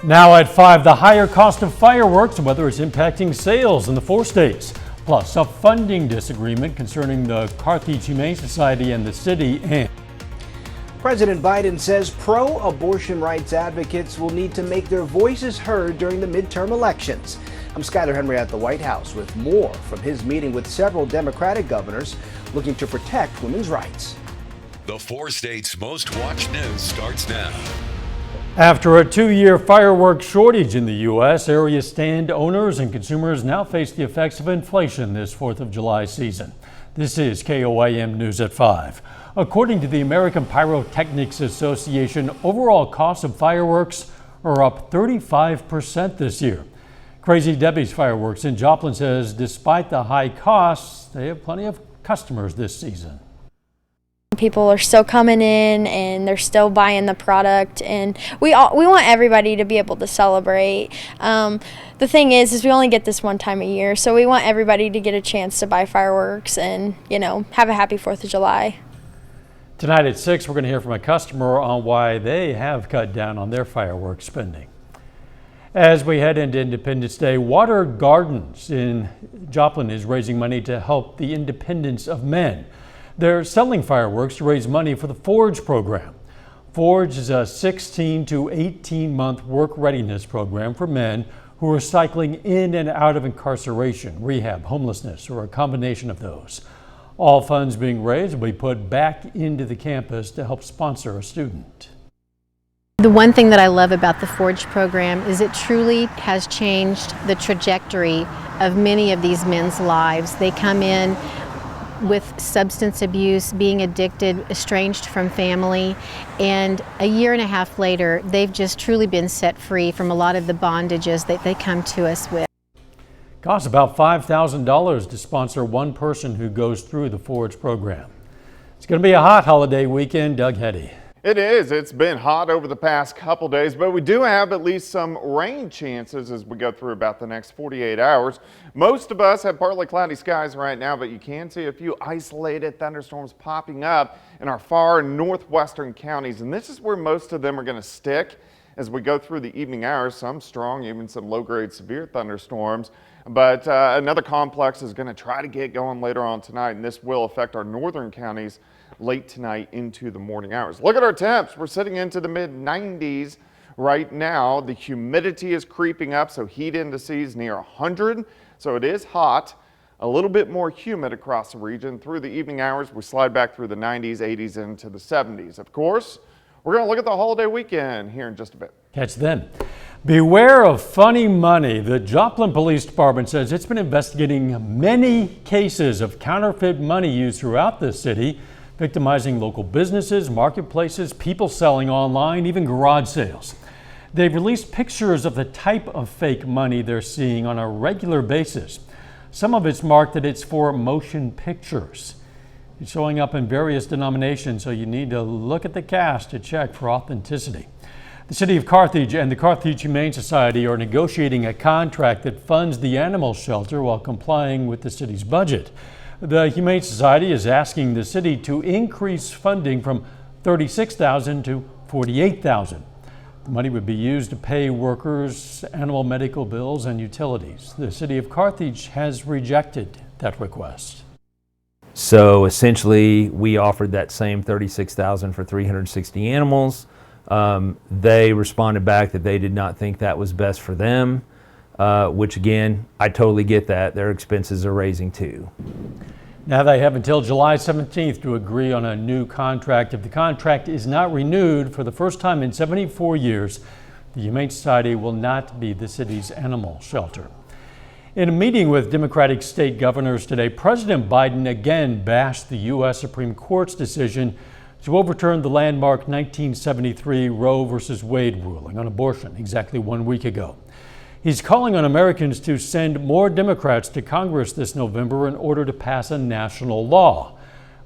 Now at 5, the higher cost of fireworks and whether it's impacting sales in the 4 states. Plus, a funding disagreement concerning the Carthage Humane Society and the city. And President Biden says pro-abortion rights advocates will need to make their voices heard during the midterm elections. I'm Skyler Henry at the White House with more from his meeting with several Democratic governors looking to protect women's rights. The 4 states' most watched news starts now. After a 2-year fireworks shortage in the U.S., area stand owners and consumers now face the effects of inflation this 4th of July season. This is KOAM News at 5. According to the American Pyrotechnics Association, overall costs of fireworks are up 35% this year. Crazy Debbie's Fireworks in Joplin says despite the high costs, they have plenty of customers this season. People are still coming in and they're still buying the product, and we want everybody to be able to celebrate. The thing is we only get this one time a year, so we want everybody to get a chance to buy fireworks and, have a happy 4th of July. Tonight at 6, we're going to hear from a customer on why they have cut down on their fireworks spending. As we head into Independence Day, Water Gardens in Joplin is raising money to help the independence of men. They're selling fireworks to raise money for the Forge program. Forge is a 16 to 18-month work readiness program for men who are cycling in and out of incarceration, rehab, homelessness, or a combination of those. All funds being raised will be put back into the campus to help sponsor a student. The one thing that I love about the Forge program is it truly has changed the trajectory of many of these men's lives. They come in with substance abuse, being addicted, estranged from family, and a year and a half later, they've just truly been set free from a lot of the bondages that they come to us with. Costs about $5,000 to sponsor one person who goes through the Forge program. It's going to be a hot holiday weekend. Doug Heddy. It is. It's been hot over the past couple days, but we do have at least some rain chances as we go through about the next 48 hours. Most of us have partly cloudy skies right now, but you can see a few isolated thunderstorms popping up in our far northwestern counties, and this is where most of them are going to stick as we go through the evening hours. Some strong, even some low-grade severe thunderstorms, but another complex is going to try to get going later on tonight, and this will affect our northern counties late tonight into the morning hours. Look at our temps. We're sitting into the mid-90s right now. The humidity is creeping up, so heat indices near 100. So it is hot, a little bit more humid across the region. Through the evening hours, we slide back through the 90s, 80s, into the 70s. Of course, we're going to look at the holiday weekend here in just a bit. Catch then. Beware of funny money. The Joplin Police Department says it's been investigating many cases of counterfeit money used throughout the city, victimizing local businesses, marketplaces, people selling online, even garage sales. They've released pictures of the type of fake money they're seeing on a regular basis. Some of it's marked that it's for motion pictures. It's showing up in various denominations, so you need to look at the cast to check for authenticity. The City of Carthage and the Carthage Humane Society are negotiating a contract that funds the animal shelter while complying with the city's budget. The Humane Society is asking the city to increase funding from $36,000 to $48,000. The money would be used to pay workers, animal medical bills, and utilities. The City of Carthage has rejected that request. So essentially, we offered that same $36,000 for 360 animals. They responded back that they did not think that was best for them. Which again, I totally get that. Their expenses are raising too. Now they have until July 17th to agree on a new contract. If the contract is not renewed for the first time in 74 years, the Humane Society will not be the city's animal shelter. In a meeting with Democratic state governors today, President Biden again bashed the U.S. Supreme Court's decision to overturn the landmark 1973 Roe v. Wade ruling on abortion exactly 1 week ago. He's calling on Americans to send more Democrats to Congress this November in order to pass a national law.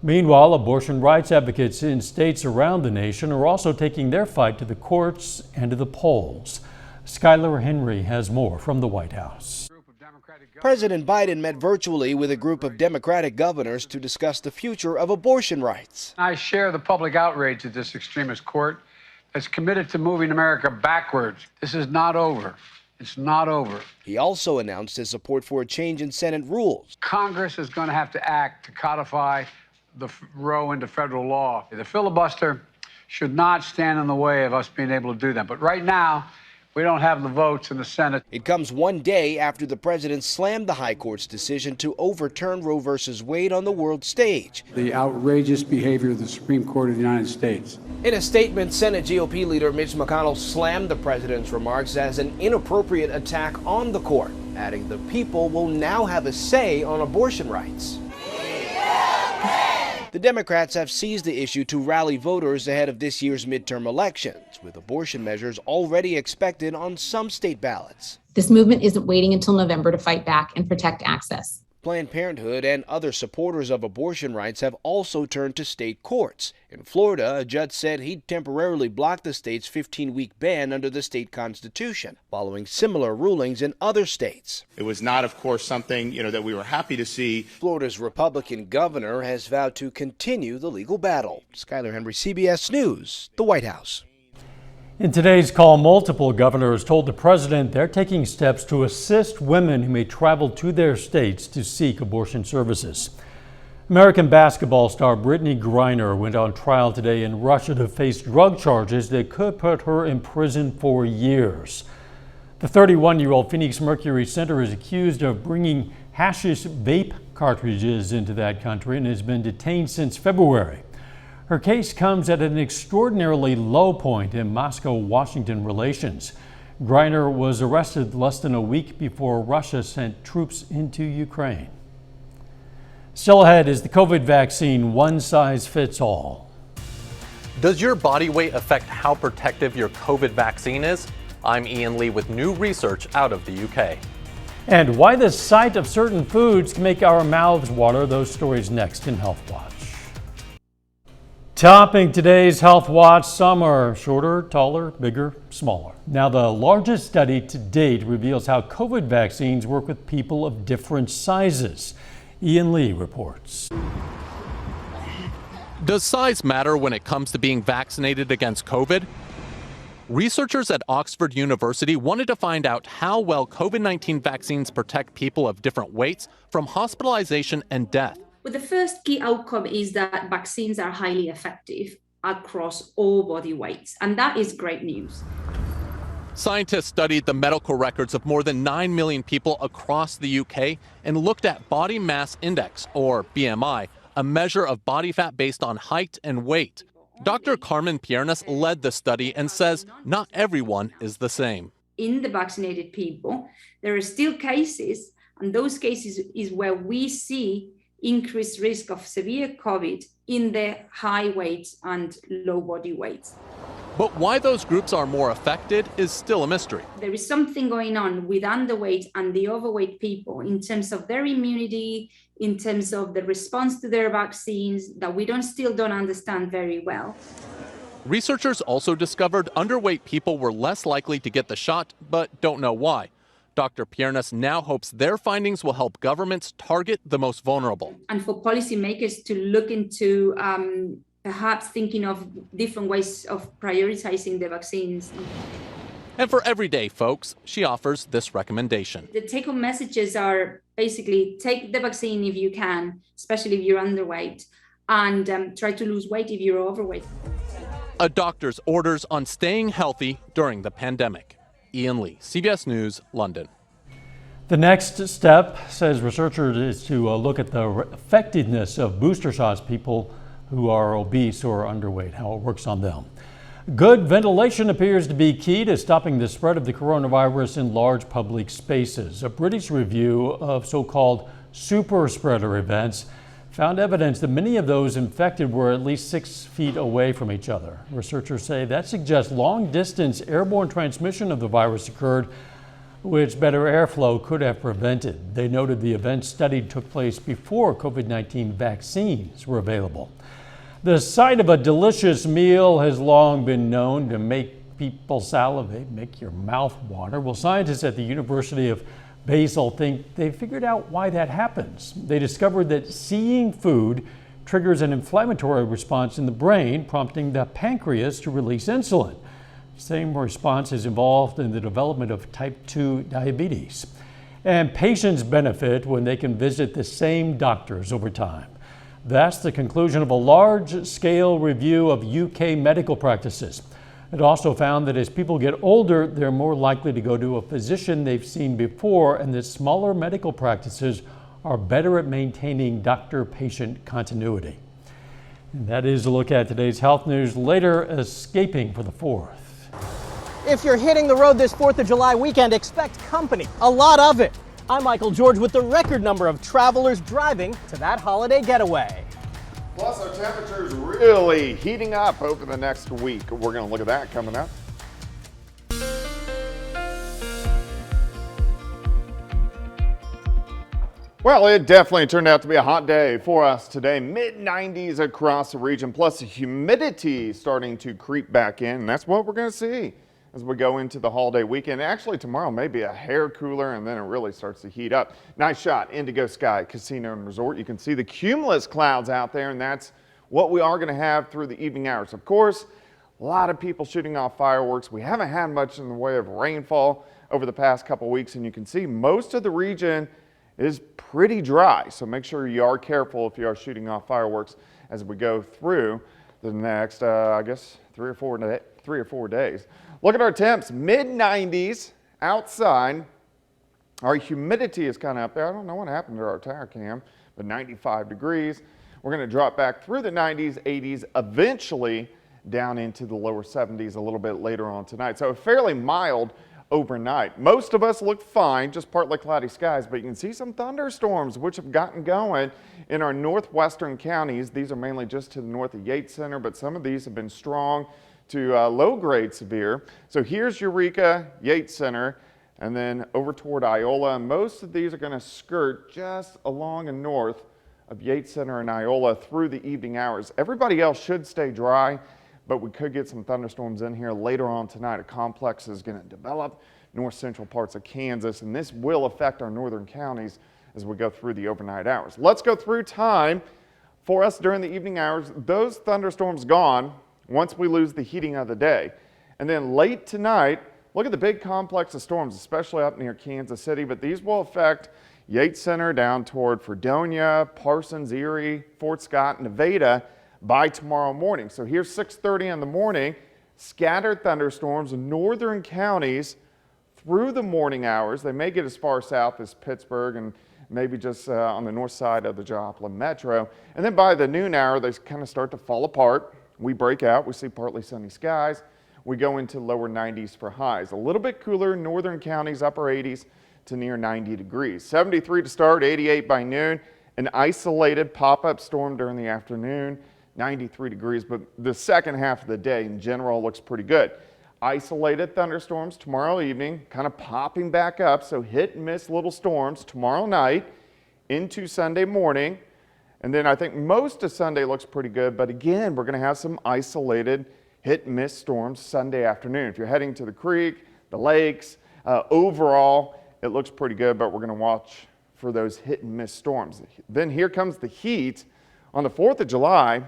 Meanwhile, abortion rights advocates in states around the nation are also taking their fight to the courts and to the polls. Skyler Henry has more from the White House. President Biden met virtually with a group of Democratic governors to discuss the future of abortion rights. I share the public outrage at this extremist court that's committed to moving America backwards. This is not over. It's not over. He also announced his support for a change in Senate rules. Congress is going to have to act to codify the Roe into federal law. The filibuster should not stand in the way of us being able to do that. But right now, we don't have the votes in the Senate. It comes one day after the president slammed the High Court's decision to overturn Roe v. Wade on the world stage. The outrageous behavior of the Supreme Court of the United States. In a statement, Senate GOP leader Mitch McConnell slammed the president's remarks as an inappropriate attack on the court, adding the people will now have a say on abortion rights. The Democrats have seized the issue to rally voters ahead of this year's midterm elections, with abortion measures already expected on some state ballots. This movement isn't waiting until November to fight back and protect access. Planned Parenthood and other supporters of abortion rights have also turned to state courts. In Florida, a judge said he'd temporarily block the state's 15-week ban under the state constitution, following similar rulings in other states. It was not, of course, something, that we were happy to see. Florida's Republican governor has vowed to continue the legal battle. Skyler Henry, CBS News, the White House. In today's call, multiple governors told the president they're taking steps to assist women who may travel to their states to seek abortion services. American basketball star Brittany Griner went on trial today in Russia to face drug charges that could put her in prison for years. The 31-year-old Phoenix Mercury Center is accused of bringing hashish vape cartridges into that country and has been detained since February. Her case comes at an extraordinarily low point in Moscow-Washington relations. Griner was arrested less than a week before Russia sent troops into Ukraine. Still ahead, is the COVID vaccine one size fits all? Does your body weight affect how protective your COVID vaccine is? I'm Ian Lee with new research out of the UK. And why the sight of certain foods can make our mouths water. Those stories next in Health Watch. Topping today's Health Watch, some are shorter, taller, bigger, smaller. Now, the largest study to date reveals how COVID vaccines work with people of different sizes. Ian Lee reports. Does size matter when it comes to being vaccinated against COVID? Researchers at Oxford University wanted to find out how well COVID-19 vaccines protect people of different weights from hospitalization and death. Well, the first key outcome is that vaccines are highly effective across all body weights, and that is great news. Scientists studied the medical records of more than 9 million people across the UK and looked at body mass index, or BMI, a measure of body fat based on height and weight. Dr. Carmen Piernas led the study and says not everyone is the same. In the vaccinated people, there are still cases, and those cases is where we see increased risk of severe COVID in the high weights and low body weights. But why those groups are more affected is still a mystery. There is something going on with underweight and the overweight people in terms of their immunity, in terms of the response to their vaccines that we still don't understand very well. Researchers also discovered underweight people were less likely to get the shot, but don't know why. Dr. Piernas now hopes their findings will help governments target the most vulnerable. And for policymakers to look into perhaps thinking of different ways of prioritizing the vaccines. And for everyday folks, she offers this recommendation. The take-home messages are basically take the vaccine if you can, especially if you're underweight, and try to lose weight if you're overweight. A doctor's orders on staying healthy during the pandemic. Ian Lee, CBS News, London. The next step, says researchers, is to look at the effectiveness of booster shots, people who are obese or underweight, how it works on them. Good ventilation appears to be key to stopping the spread of the coronavirus in large public spaces. A British review of so-called super spreader events found evidence that many of those infected were at least 6 feet away from each other. Researchers say that suggests long-distance airborne transmission of the virus occurred, which better airflow could have prevented. They noted the events studied took place before COVID-19 vaccines were available. The sight of a delicious meal has long been known to make people salivate, make your mouth water. Well, scientists at the University of Basel think they figured out why that happens. They discovered that seeing food triggers an inflammatory response in the brain, prompting the pancreas to release insulin. Same response is involved in the development of type 2 diabetes. And patients benefit when they can visit the same doctors over time. That's the conclusion of a large-scale review of UK medical practices. It also found that as people get older, they're more likely to go to a physician they've seen before, and that smaller medical practices are better at maintaining doctor-patient continuity. And that is a look at today's health news. Later, escaping for the 4th. If you're hitting the road this 4th of July weekend, expect company, a lot of it. I'm Michael George with the record number of travelers driving to that holiday getaway. Plus, our temperatures really heating up over the next week. We're going to look at that coming up. Well, it definitely turned out to be a hot day for us today. Mid-90s across the region, plus the humidity starting to creep back in. And that's what we're going to see as we go into the holiday weekend. Actually, tomorrow may be a hair cooler, and then it really starts to heat up. Nice shot, Indigo Sky Casino and Resort. You can see the cumulus clouds out there, and that's what we are going to have through the evening hours. Of course, a lot of people shooting off fireworks. We haven't had much in the way of rainfall over the past couple weeks, and you can see most of the region is pretty dry. So make sure you are careful if you are shooting off fireworks as we go through the next, I guess, 3 or 4 days. Look at our temps, mid-90s outside. Our humidity is kind of up there. I don't know what happened to our tower cam, but 95 degrees. We're going to drop back through the 90s, 80s, eventually down into the lower 70s a little bit later on tonight. So fairly mild overnight. Most of us look fine, just partly cloudy skies, but you can see some thunderstorms which have gotten going in our northwestern counties. These are mainly just to the north of Yates Center, but some of these have been strong to low-grade severe. So here's Eureka, Yates Center, and then over toward Iola. Most of these are going to skirt just along and north of Yates Center and Iola through the evening hours. Everybody else should stay dry, but we could get some thunderstorms in here later on tonight. A complex is going to develop north central parts of Kansas, and this will affect our northern counties as we go through the overnight hours. Let's go through time for us during the evening hours. Those thunderstorms gone once we lose the heating of the day. And then late tonight, look at the big complex of storms, especially up near Kansas City, but these will affect Yates Center down toward Fredonia, Parsons, Erie, Fort Scott, Nevada by tomorrow morning. So here's 6:30 in the morning, scattered thunderstorms in northern counties through the morning hours. They may get as far south as Pittsburgh and maybe just on the north side of the Joplin Metro. And then by the noon hour, they kind of start to fall apart. We break out, we see partly sunny skies. We go into lower 90s for highs. A little bit cooler in northern counties, upper 80s to near 90 degrees. 73 to start, 88 by noon. An isolated pop-up storm during the afternoon, 93 degrees, but the second half of the day in general looks pretty good. Isolated thunderstorms tomorrow evening, kind of popping back up, so hit and miss little storms tomorrow night into Sunday morning. And then I think most of Sunday looks pretty good, but again, we're going to have some isolated hit and miss storms Sunday afternoon. If you're heading to the creek, the lakes, overall, it looks pretty good, but we're going to watch for those hit and miss storms. Then here comes the heat on the 4th of July,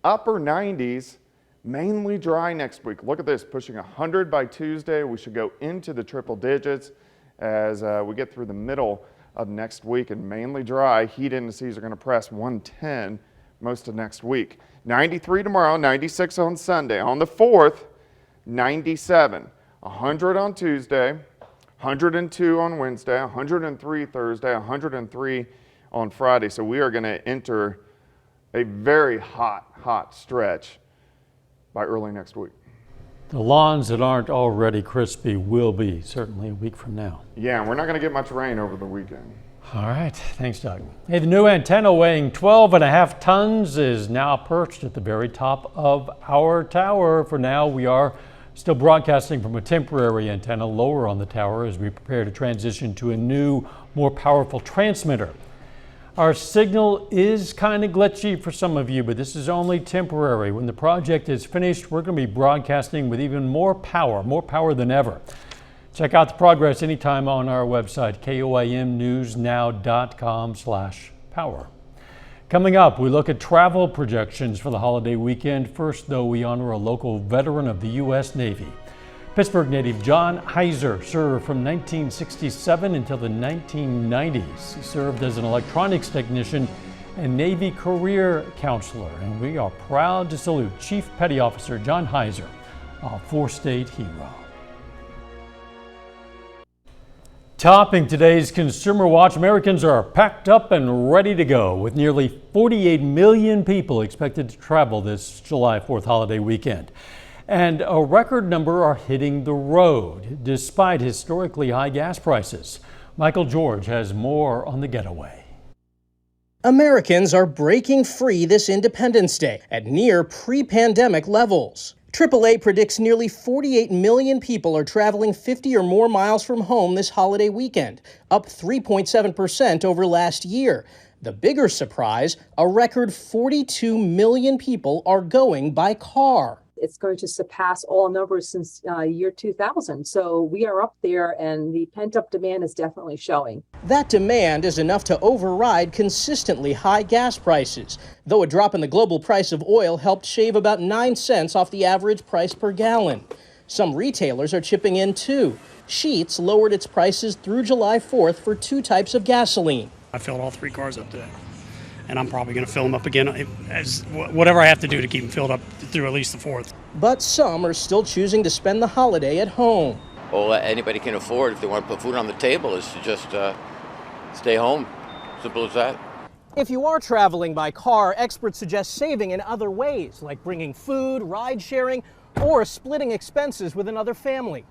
upper 90s, mainly dry next week. Look at this, pushing 100 by Tuesday. We should go into the triple digits as we get through the middle of next week, and mainly dry. Heat indices are going to press 110 most of next week. 93 tomorrow, 96 on Sunday. On the 4th, 97. 100 on Tuesday, 102 on Wednesday, 103 Thursday, 103 on Friday. So we are going to enter a very hot stretch by early next week. The lawns that aren't already crispy will be certainly a week from now. Yeah, and we're not going to get much rain over the weekend. All right, thanks, Doug. Hey, the new antenna weighing 12.5 tons is now perched at the very top of our tower. For now, we are still broadcasting from a temporary antenna lower on the tower as we prepare to transition to a new, more powerful transmitter. Our signal is kind of glitchy for some of you, but this is only temporary. When the project is finished, we're going to be broadcasting with even more power than ever. Check out the progress anytime on our website, KOAMnewsnow.com/power. Coming up, we look at travel projections for the holiday weekend. First, though, we honor a local veteran of the U.S. Navy. Pittsburgh native John Heiser served from 1967 until the 1990s. He served as an electronics technician and Navy career counselor, and we are proud to salute Chief Petty Officer John Heiser, a four-state hero. Topping today's Consumer Watch, Americans are packed up and ready to go, with nearly 48 million people expected to travel this July 4th holiday weekend. And a record number are hitting the road, despite historically high gas prices. Michael George has more on the getaway. Americans are breaking free this Independence Day at near pre-pandemic levels. AAA predicts nearly 48 million people are traveling 50 or more miles from home this holiday weekend, up 3.7% over last year. The bigger surprise, a record 42 million people are going by car. It's going to surpass all numbers since year 2000. So we are up there, and the pent-up demand is definitely showing. That demand is enough to override consistently high gas prices, though a drop in the global price of oil helped shave about 9 cents off the average price per gallon. Some retailers are chipping in too. Sheetz lowered its prices through July 4th for 2 types of gasoline. I filled all 3 cars up today, and I'm probably going to fill them up again, as whatever I have to do to keep them filled up through at least the 4th. But some are still choosing to spend the holiday at home. All anybody can afford if they want to put food on the table is to just stay home. Simple as that. If you are traveling by car, experts suggest saving in other ways, like bringing food, ride sharing, or splitting expenses with another family.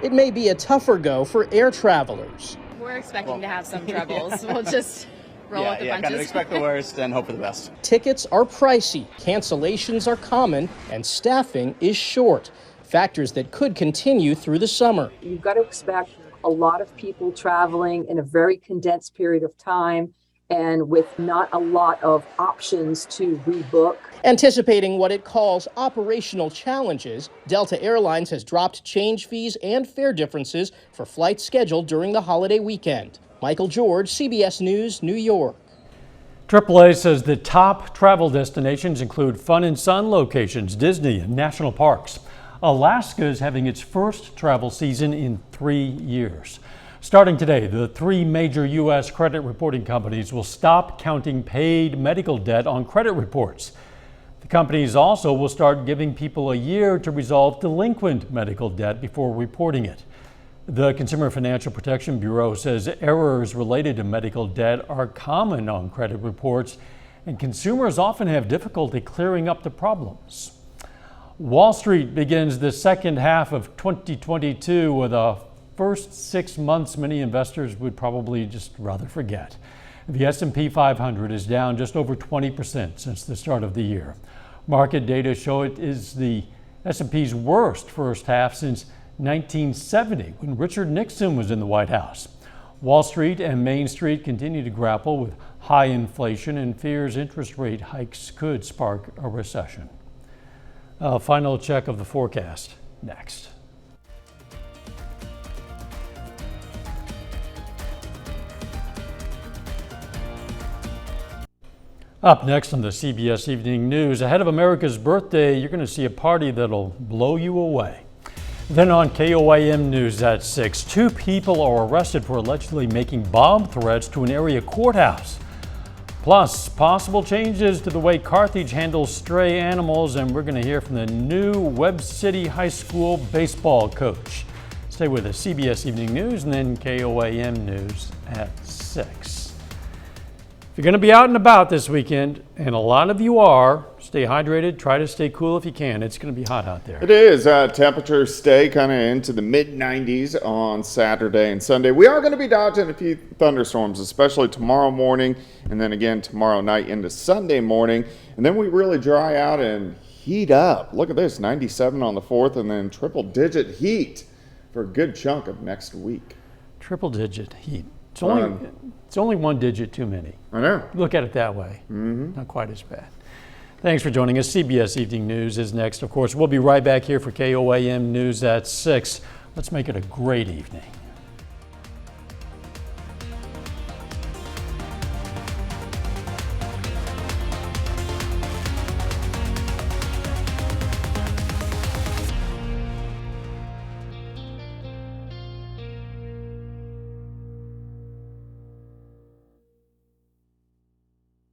It may be a tougher go for air travelers. We're expecting to have some troubles. We'll just roll with the punches. Kind of expect the worst and hope for the best. Tickets are pricey, cancellations are common, and staffing is short. Factors that could continue through the summer. You've got to expect a lot of people traveling in a very condensed period of time and with not a lot of options to rebook. Anticipating what it calls operational challenges, Delta Airlines has dropped change fees and fare differences for flights scheduled during the holiday weekend. Michael George, CBS News, New York. AAA says the top travel destinations include fun and sun locations, Disney and national parks. Alaska is having its first travel season in 3 years. Starting today, the 3 major U.S. credit reporting companies will stop counting paid medical debt on credit reports. The companies also will start giving people a year to resolve delinquent medical debt before reporting it. The Consumer Financial Protection Bureau says errors related to medical debt are common on credit reports, and consumers often have difficulty clearing up the problems. Wall Street begins the second half of 2022 with a first 6 months many investors would probably just rather forget. The S&P 500 is down just over 20% since the start of the year. Market data show it is the S&P's worst first half since 1970, when Richard Nixon was in the White House. Wall Street and Main Street continue to grapple with high inflation and fears interest rate hikes could spark a recession. A final check of the forecast next. Up next on the CBS Evening News, ahead of America's birthday, you're going to see a party that'll blow you away. Then on KOAM News at 6, 2 people are arrested for allegedly making bomb threats to an area courthouse. Plus, possible changes to the way Carthage handles stray animals, and we're going to hear from the new Webb City High School baseball coach. Stay with us, CBS Evening News and then KOAM News at 6. If you're going to be out and about this weekend, and a lot of you are, stay hydrated, try to stay cool if you can. It's going to be hot out there. It is. Temperatures stay kind of into the mid-90s on Saturday and Sunday. We are going to be dodging a few thunderstorms, especially tomorrow morning, and then again tomorrow night into Sunday morning. And then we really dry out and heat up. Look at this, 97 on the 4th, and then triple-digit heat for a good chunk of next week. Triple-digit heat. It's only 1 digit too many. I know. Look at it that way. Not quite as bad. Thanks for joining us. CBS Evening News is next. Of course, we'll be right back here for KOAM News at 6. Let's make it a great evening.